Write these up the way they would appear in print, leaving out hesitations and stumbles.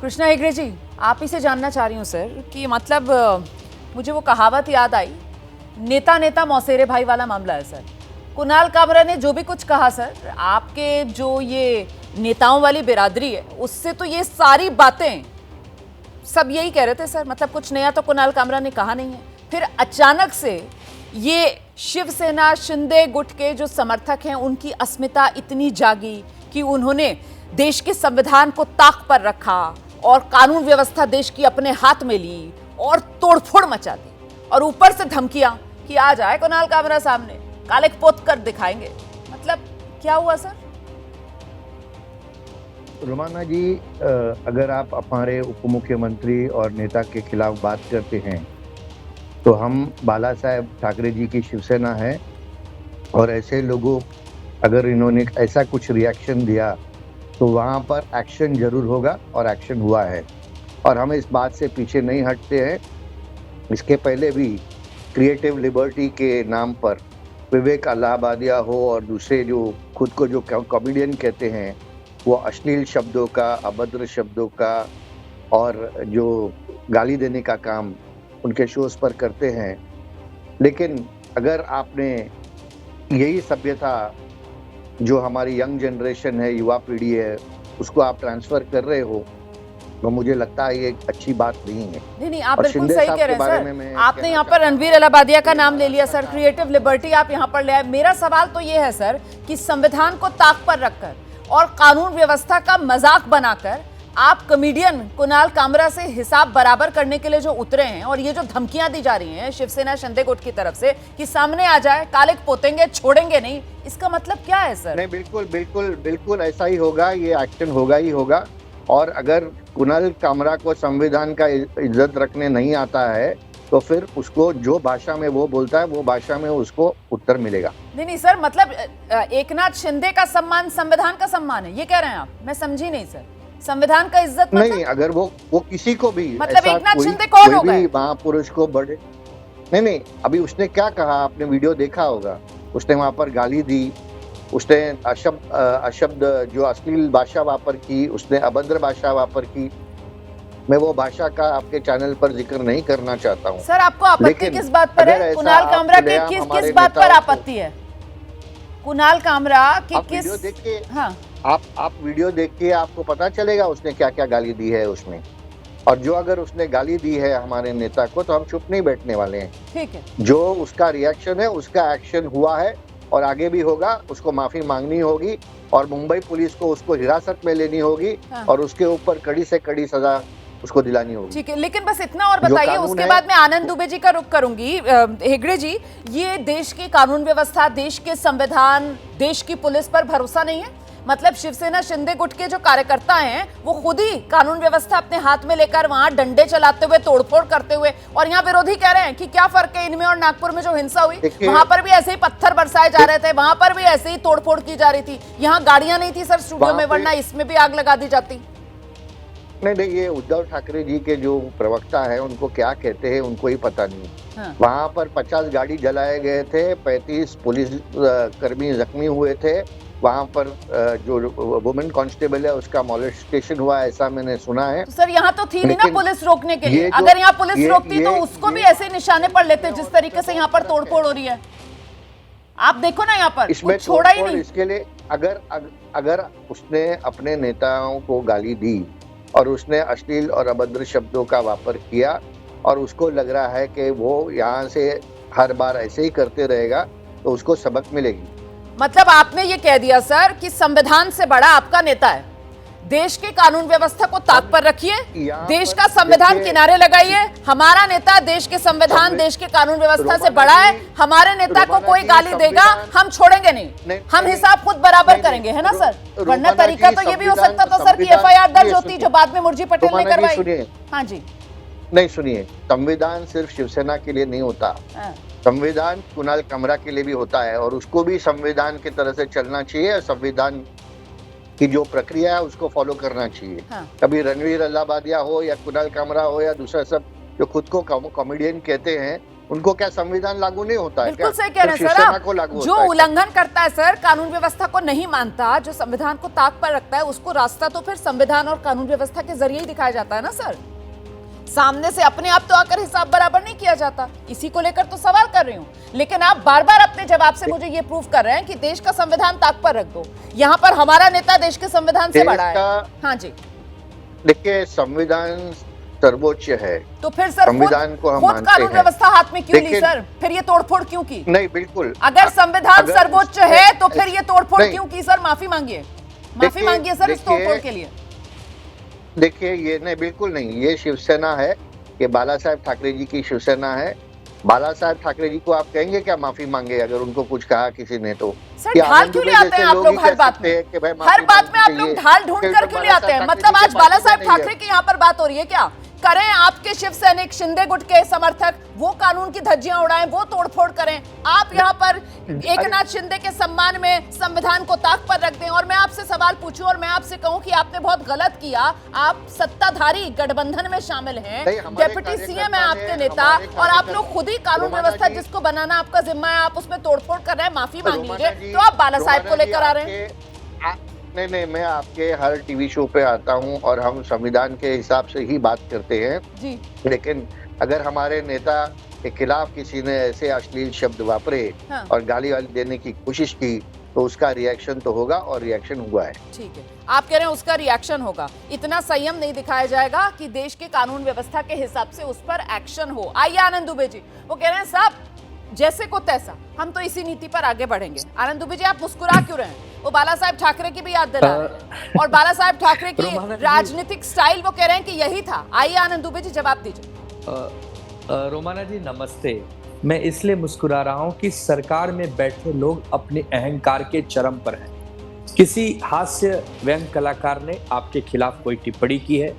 कृष्णा हेगड़े जी, आप ही से जानना चाह रही हूँ सर कि मतलब मुझे वो कहावत याद आई, नेता नेता मौसेरे भाई वाला मामला है सर। कुणाल कामरा ने जो भी कुछ कहा सर, आपके जो ये नेताओं वाली बिरादरी है उससे तो ये सारी बातें सब यही कह रहे थे सर, मतलब कुछ नया तो कुणाल कामरा ने कहा नहीं है। फिर अचानक से ये शिवसेना शिंदे गुट के जो समर्थक हैं उनकी अस्मिता इतनी जागी कि उन्होंने देश के संविधान को ताक पर रखा और कानून व्यवस्था देश की अपने हाथ में ली और तोड़फोड़ मचा दी, और ऊपर से धमकियां कि आ जाए कुणाल कामरा सामने, काले पोत कर दिखाएंगे। मतलब क्या हुआ सर? रोमाना जी, अगर आप हमारे उप मुख्यमंत्री और नेता के खिलाफ बात करते हैं तो हम बाला साहेब ठाकरे जी की शिवसेना है, और ऐसे लोगों अगर इन्होंने ऐसा कुछ रिएक्शन दिया तो वहाँ पर एक्शन जरूर होगा, और एक्शन हुआ है, और हम इस बात से पीछे नहीं हटते हैं। इसके पहले भी क्रिएटिव लिबर्टी के नाम पर विवेक इलाहाबादिया हो और दूसरे जो खुद को जो कॉमेडियन कहते हैं, वो अश्लील शब्दों का, अभद्र शब्दों का और जो गाली देने का काम उनके शोज पर करते हैं। लेकिन अगर आपने यही सभ्यता जो हमारी यंग जनरेशन है, युवा पीढ़ी है, उसको आप ट्रांसफर कर रहे हो, तो मुझे लगता है ये एक अच्छी बात नहीं है। नहीं, आप बिल्कुल सही कह रहे हैं सर। आपने यहाँ पर रणवीर इलाहाबादिया का नाम ले लिया सर, क्रिएटिव लिबर्टी आप यहाँ पर ले आए। मेरा सवाल तो ये है सर कि संविधान को ताक पर रखकर और कानून व्यवस्था का मजाक बनाकर आप कॉमेडियन कुणाल कामरा से हिसाब बराबर करने के लिए जो उतरे हैं, और ये जो धमकियां दी जा रही हैं शिवसेना शिंदे गुट की तरफ से कि सामने आ जाए, काले पोतेंगे, छोड़ेंगे नहीं, इसका मतलब क्या है सर? नहीं, बिल्कुल बिल्कुल बिल्कुल ऐसा ही होगा, ये एक्शन होगा ही होगा। और अगर कुणाल कामरा को संविधान का इज्जत रखने नहीं आता है तो फिर उसको जो भाषा में वो बोलता है वो भाषा में उसको उत्तर मिलेगा। नहीं सर, मतलब एकनाथ शिंदे का सम्मान संविधान का सम्मान है, ये कह रहे हैं आप? मैं समझी नहीं सर। संविधान का इज्जत मतलब? नहीं, अगर वो किसी को भी, मतलब एकनाथ शिंदे कौन हो गए? महापुरुष को बड़े नहीं, अभी उसने क्या कहा आपने वीडियो देखा होगा, उसने वहां पर गाली दी, उसने अशब्द जो अश्लील भाषा वापर की, उसने अभद्र भाषा वापर की। मैं वो भाषा का आपके चैनल पर जिक्र नहीं करना चाहता हूँ सर। आपको आपत्ति किस बात पर है? कुणाल कामरा के किस बात पर आपत्ति है? कुणाल कामरा की किस? हाँ, आप वीडियो देख के आपको पता चलेगा उसने क्या क्या गाली दी है उसमें। और जो अगर उसने गाली दी है हमारे नेता को तो हम चुप नहीं बैठने वाले हैं। ठीक है, जो उसका रिएक्शन है, उसका एक्शन हुआ है और आगे भी होगा। उसको माफी मांगनी होगी और मुंबई पुलिस को उसको हिरासत में लेनी होगी। हाँ। और उसके ऊपर कड़ी से कड़ी सजा उसको दिलानी होगी। ठीक है, लेकिन बस इतना और बताइए, उसके बाद मैं आनंद दुबे जी का रुख करूंगी। हेगड़े जी, ये देश की कानून व्यवस्था, देश के संविधान, देश की पुलिस पर भरोसा नहीं है? मतलब शिवसेना शिंदे गुट के जो कार्यकर्ता हैं वो खुद ही कानून व्यवस्था अपने हाथ में लेकर वहां डंडे चलाते हुए, तोड़फोड़ करते हुए, और यहाँ विरोधी कह रहे हैं कि क्या फर्क है इनमें और नागपुर में जो हिंसा हुई, वहां पर भी ऐसे ही पत्थर बरसाए जा रहे थे, वहां पर भी ऐसे ही तोड़फोड़ की जा रही थी। यहाँ गाड़ियां नहीं थी सर स्टूडियो में, वरना इसमें भी आग लगा दी जाती। नहीं, ये उद्धव ठाकरे जी के जो प्रवक्ता है उनको क्या कहते हैं उनको ही पता नहीं। हाँ। वहां पर 50 गाड़ी जलाए गए थे, 35 पुलिस कर्मी जख्मी हुए थे। वहां पर जो वुमेन कांस्टेबल है उसका मॉलेस्टेशन हुआ, ऐसा मैंने सुना है। तो सर यहाँ तो थी नहीं ना पुलिस रोकने के लिए। अगर यहाँ पुलिस रोकती तो उसको भी ऐसे निशाने पर लेते जिस तरीके से यहाँ पर तोड़फोड़ हो रही है। आप देखो ना यहाँ पर इसमें छोड़ा ही नहीं। इसके लिए अगर उसने अपने नेताओं को गाली दी और उसने अश्लील और अभद्र शब्दों का वापर किया और उसको लग रहा है कि वो यहाँ से हर बार ऐसे ही करते रहेगा तो उसको सबक मिलेगी। मतलब आपने ये कह दिया सर कि संविधान से बड़ा आपका नेता है। देश के कानून व्यवस्था को ताक पर रखिए, देश का संविधान किनारे लगाइए। हमारा नेता देश के संविधान, देश के कानून व्यवस्था से बड़ा है। हमारे नेता को कोई गाली देगा हम छोड़ेंगे नहीं, हम हिसाब खुद बराबर करेंगे, है ना सर? वरना तरीका तो ये भी हो सकता था सर कि एफआईआर दर्ज होती जो बाद में मुर्जी पटेल ने करवाई। हाँ जी, नहीं सुनिए, संविधान सिर्फ शिवसेना के लिए नहीं होता, संविधान कुणाल कामरा के लिए भी होता है और उसको भी संविधान की तरह से चलना चाहिए। संविधान की जो प्रक्रिया है उसको फॉलो करना चाहिए। हाँ। कभी रणवीर इलाहाबादिया हो या कुणाल कामरा हो या दूसरा सब जो खुद को कॉमेडियन कहते हैं, उनको क्या संविधान लागू नहीं होता है? बिल्कुल क्या सही कह रहे हैं सिर्फ सर शिवसेना आप। को लागू जो होता है क्या? उल्लंघन करता है सर, कानून व्यवस्था को नहीं मानता, जो संविधान को ताक पर रखता है, उसको रास्ता तो फिर संविधान और कानून व्यवस्था के जरिए ही दिखाया जाता है ना सर। सामने से अपने आप तो आकर हिसाब बराबर नहीं किया जाता। इसी को लेकर तो सवाल कर रही हूँ, लेकिन आप बार बार अपने जवाब से मुझे ये प्रूव कर रहे हैं कि देश का संविधान ताक पर रख दो। यहाँ पर हमारा नेता देश के संविधान से बड़ा है। हाँ जी, देखिए, संविधान सर्वोच्च है, तो फिर सर संविधान को हम खुद मानते कानून हैं। व्यवस्था हाथ में क्यों ली लेकिन- सर? फिर ये तोड़फोड़ क्यों की? नहीं, बिल्कुल। अगर संविधान अगर सर्वोच्च इसमें- है तो फिर ये तोड़फोड़ नहीं। क्यों की सर? माफी मांगिए, माफी देखिए- मांगिए सर इस देखिए- तोड़फोड़ के लिए। देखिए, ये नहीं, बिल्कुल नहीं, ये शिवसेना है, ये बाला साहेब ठाकरे जी की शिवसेना है। बाला साहेब ठाकरे जी को आप कहेंगे क्या माफी मांगे अगर उनको कुछ कहा किसी ने तो? सर कि ढाल आनंद क्यों ले दुबे आते हैं जैसे आप लोग लोग ही हर कह बात सकते हैं में? कि भाई हर माफी बात में आप मांगनी लोग चाहिए, ढाल ढूंढ क्योंकि कर क्यों ले बाला आते हैं? साहेब मतलब ठाकरे आज जी बाला के साहेब पास नहीं ठाकरे है। की यहाँ पर बात हो रही है क्या? करें आपके शिव सैनिक शिंदे गुट के समर्थक, वो कानून की धज्जियां उड़ाएं, वो तोड़फोड़ करें। आप यहाँ पर एकनाथ शिंदे के सम्मान में संविधान को ताक पर रख दें। और मैं आपसे सवाल पूछूं और मैं आपसे कहूं कि आपने बहुत गलत किया। आप सत्ताधारी गठबंधन में शामिल हैं, नहीं, हमारे डेप्यूटी सीएम है कार्यकर्ता आपके ने, नेता, हमारे और आप कार्यकर्ता- लोग खुद ही कानून रोमाना व्यवस्था जी- जिसको बनाना आपका जिम्मा है, आप उसमें तोड़फोड़ कर रहे हैं। माफी मांग रोमाना लीजिए। जी- तो आप बाला साहेब को रोमाना जी, लेकर आ रहे हैं। नहीं, मैं आपके हर टीवी शो पे आता हूँ और हम संविधान के हिसाब से ही बात करते हैं। जी, लेकिन अगर हमारे नेता के खिलाफ किसी ने ऐसे अश्लील शब्द वापरे हाँ। और गाली वाली देने की कोशिश की तो उसका रिएक्शन तो होगा, और रिएक्शन हुआ है। ठीक है, आप कह रहे हैं उसका रिएक्शन होगा। इतना संयम नहीं दिखाया जाएगा कि देश के कानून व्यवस्था के हिसाब से उस पर एक्शन हो। आइए आनंद दुबे जी, वो कह रहे हैं साहब जैसे को तैसा, हम तो इसी नीति पर आगे बढ़ेंगे। आनंद दुबे जी, आप मुस्कुरा क्यों रहे हैं? वो बाला साहेब ठाकरे की भी याद दिला रहे हैं, और बाला साहेब ठाकरे की राजनीतिक स्टाइल वो कह रहे हैं कि यही था। आइए आनंद दुबे जी, जवाब दीजिए। रोमाना जी नमस्ते। मैं इसलिए मुस्कुरा रहा हूं कि सरकार में बैठे लोग अपने अहंकार के चरम पर हैं। किसी हास्य व्यंग कलाकार ने आपके खिलाफ कोई टिप्पणी की है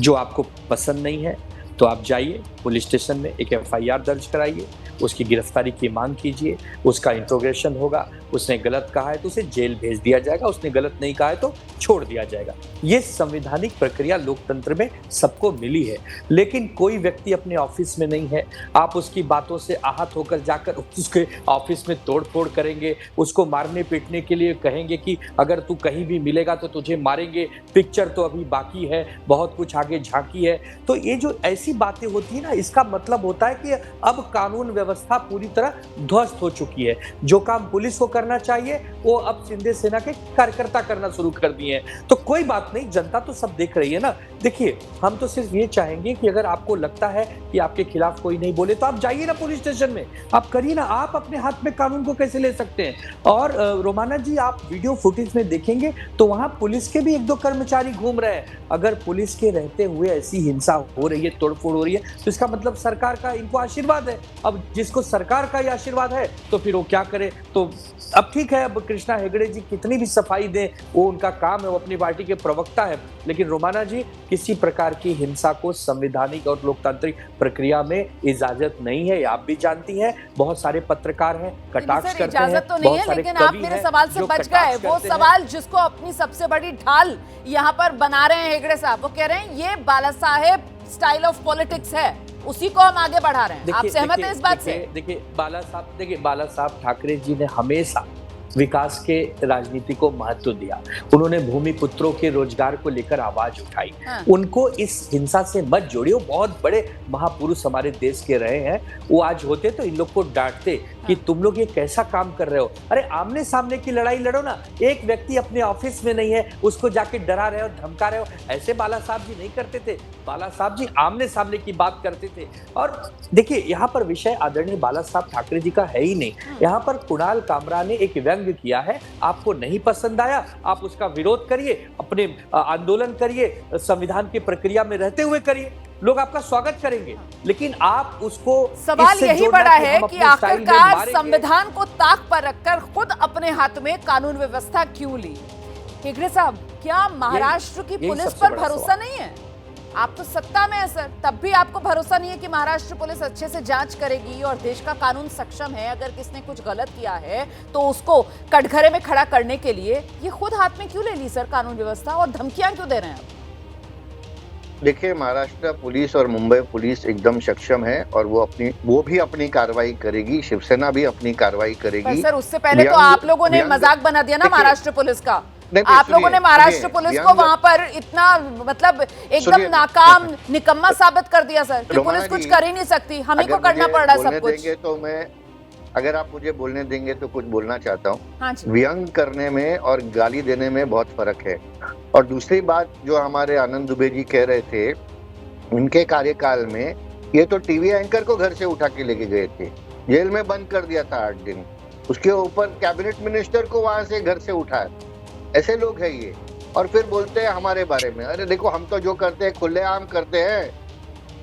जो आपको पसंद नहीं है, तो आप जाइए पुलिस स्टेशन में एक एफआईआर दर्ज कराइए, उसकी गिरफ्तारी की मांग कीजिए, उसका इंट्रोगेशन होगा। उसने गलत कहा है तो उसे जेल भेज दिया जाएगा, उसने गलत नहीं कहा है तो छोड़ दिया जाएगा। ये संवैधानिक प्रक्रिया लोकतंत्र में सबको मिली है। लेकिन कोई व्यक्ति अपने ऑफिस में नहीं है, आप उसकी बातों से आहत होकर जाकर उसके ऑफिस में तोड़फोड़ करेंगे, उसको मारने पीटने के लिए कहेंगे कि अगर तू कहीं भी मिलेगा तो तुझे मारेंगे, पिक्चर तो अभी बाकी है, बहुत कुछ आगे झांकी है। तो ये जो ऐसी बातें होती है ना, इसका मतलब होता है कि अब कानून व्यवस्था पूरी तरह ध्वस्त हो चुकी है। जो काम पुलिस को करना चाहिए वो अब शिंदे सेना के कार्यकर्ता करना शुरू कर दिए हैं। तो कोई बात नहीं, जनता तो सब देख रही है ना। देखिए, हम तो सिर्फ ये चाहेंगे कि अगर आपको लगता है कि आपके खिलाफ कोई नहीं बोले तो आप जाइए ना पुलिस स्टेशन में, आप करिए ना। आप अपने हाथ में कानून को कैसे ले सकते हैं? और रोमाना जी, आप वीडियो फुटेज में देखेंगे तो वहां पुलिस के भी एक दो कर्मचारी घूम रहे हैं। अगर पुलिस के रहते हुए ऐसी हिंसा हो रही है, तोड़फोड़ हो रही है, तो इसका मतलब सरकार का इनको आशीर्वाद है। अब जिसको सरकार का ही आशीर्वाद है तो फिर वो क्या करे? तो अब ठीक है, अब कृष्णा हेगड़े जी कितनी भी सफाई दें, वो उनका काम है, वो अपनी पार्टी के प्रवक्ता है। लेकिन रोमाना जी, किसी प्रकार की हिंसा को संवैधानिक और लोकतांत्रिक प्रक्रिया में इजाजत नहीं है, आप भी जानती हैं। बहुत सारे पत्रकार हैं, कटाक्ष करते हैं, इजाजत तो नहीं है, लेकिन आप मेरे सवाल से बच गए। वो सवाल जिसको अपनी सबसे बड़ी ढाल यहाँ पर बना रहे हैं हेगड़े साहब, वो कह रहे हैं ये बाला साहेब स्टाइल ऑफ पॉलिटिक्स है, उसी को हम आगे बढ़ा रहे हैं। आप सहमत हैं इस बात से? देखिए बाला साहब ठाकरे जी ने हमेशा विकास के राजनीति को महत्व दिया। उन्होंने भूमि पुत्रों के रोजगार को लेकर आवाज उठाई। हाँ। उनको इस हिंसा से मत जोड़िए, वो बहुत बड़े महापुरुष हमारे देश के रहे हैं। वो आज होते तो इन लोग को डांटते कि तुम लोग ये कैसा काम कर रहे हो। अरे आमने सामने की लड़ाई लड़ो ना। एक व्यक्ति अपने ऑफिस में नहीं है, उसको जाके डरा रहे हो, धमका रहे हो। ऐसे बाला साहब जी नहीं करते थे। बाला साहब जी आमने सामने की बात करते थे। और देखिए, यहाँ पर विषय आदरणीय बाला साहब ठाकरे जी का है ही नहीं। यहाँ पर कुणाल कामरा ने एक व्यंग किया है, आपको नहीं पसंद आया, आप उसका विरोध करिए, अपने आंदोलन करिए, संविधान की प्रक्रिया में रहते हुए करिए, लोग आपका स्वागत करेंगे। लेकिन आप उसको सवाल यही बड़ा है कि आखिरकार संविधान को ताक पर रखकर खुद अपने हाथ में कानून व्यवस्था क्यों ली? हेगड़े साहब, क्या महाराष्ट्र की पुलिस पर भरोसा नहीं है? आप तो सत्ता में है सर, तब भी आपको भरोसा नहीं है कि महाराष्ट्र पुलिस अच्छे से जांच करेगी और देश का कानून सक्षम है। अगर किसने कुछ गलत किया है तो उसको कटघरे में खड़ा करने के लिए ये खुद हाथ में क्यों ले ली सर कानून व्यवस्था, और धमकियां क्यों दे रहे हैं आप? देखिए, महाराष्ट्र पुलिस और मुंबई पुलिस एकदम सक्षम है और वो भी अपनी कार्रवाई करेगी, शिवसेना भी अपनी कार्रवाई पर करेगी। सर उससे पहले तो आप लोगों ने मजाक बना दिया ना देखिए, महाराष्ट्र पुलिस का। नहीं, आप लोगों ने महाराष्ट्र पुलिस को वहां पर इतना मतलब एकदम नाकाम निकम्मा साबित कर दिया सर कि पुलिस कुछ कर ही नहीं सकती, हम ही को करना पड़ रहा है सब कुछ। देंगे तो मैं, अगर आप मुझे बोलने देंगे तो कुछ बोलना चाहता हूँ। हाँ जी। व्यंग करने में और गाली देने में बहुत फर्क है। और दूसरी बात जो हमारे आनंद दुबे जी कह रहे थे, उनके कार्यकाल में ये तो टीवी एंकर को घर से उठा के लेके गए थे, जेल में बंद कर दिया था 8 दिन, उसके ऊपर कैबिनेट मिनिस्टर को वहां से घर से उठाया। ऐसे लोग हैं ये, और फिर बोलते हैं हमारे बारे में। अरे देखो, हम तो जो करते हैं खुलेआम करते हैं,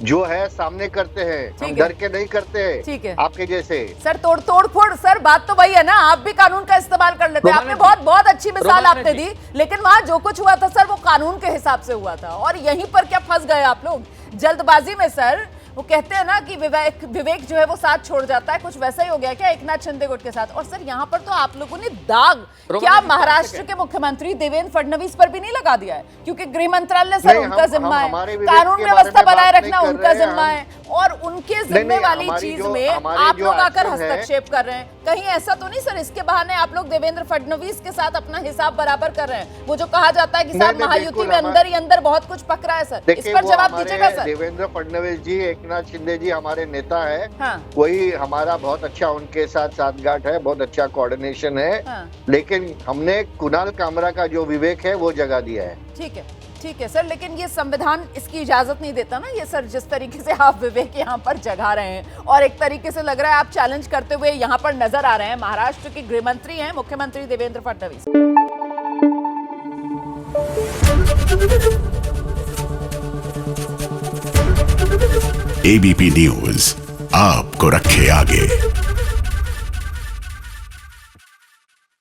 जो है सामने करते हैं, हम डर के नहीं करते हैं। ठीक है, आपके जैसे सर तोड़ फोड़ सर, बात तो वही है ना, आप भी कानून का इस्तेमाल कर लेते हैं। आपने बहुत अच्छी मिसाल आपने दी, लेकिन वहां जो कुछ हुआ था सर वो कानून के हिसाब से हुआ था, और यहीं पर क्या फंस गए आप लोग जल्दबाजी में सर। वो कहते हैं ना कि विवेक जो है वो साथ छोड़ जाता है, कुछ वैसा ही हो गया क्या एक नाथ शिंदे गुट के साथ। और सर यहाँ पर तो आप लोगों ने दाग क्या महाराष्ट्र के मुख्यमंत्री देवेंद्र फडणवीस पर भी नहीं लगा दिया है, क्योंकि गृह मंत्रालय सर उनका जिम्मा है, कानून व्यवस्था बनाए रखना उनका जिम्मा है, और उनके जिम्मे वाली चीज में आप लोग आकर हस्तक्षेप कर रहे हैं। कहीं ऐसा तो नहीं सर इसके बहाने आप लोग देवेंद्र फडणवीस के साथ अपना हिसाब बराबर कर रहे हैं? वो जो कहा जाता है कि साहब महायुति में अंदर ही अंदर बहुत कुछ पकड़ा है सर, इस पर जवाब दीजिएगा सर। देवेंद्र फडणवीस जी, एकनाथ शिंदे जी हमारे नेता है। हाँ। वही हमारा बहुत अच्छा उनके साथ साठगांठ है, बहुत अच्छा कोऑर्डिनेशन है। हाँ। लेकिन हमने कुणाल कामरा का जो विवेक है वो जगा दिया है। ठीक है सर, लेकिन ये संविधान इसकी इजाजत नहीं देता ना ये सर, जिस तरीके से आप विवेक यहाँ पर जगा रहे हैं, और एक तरीके से लग रहा है आप चैलेंज करते हुए यहाँ पर नजर आ रहे हैं। महाराष्ट्र के गृह मंत्री हैं मुख्यमंत्री देवेंद्र फडणवीस। एबीपी न्यूज आपको रखे आगे।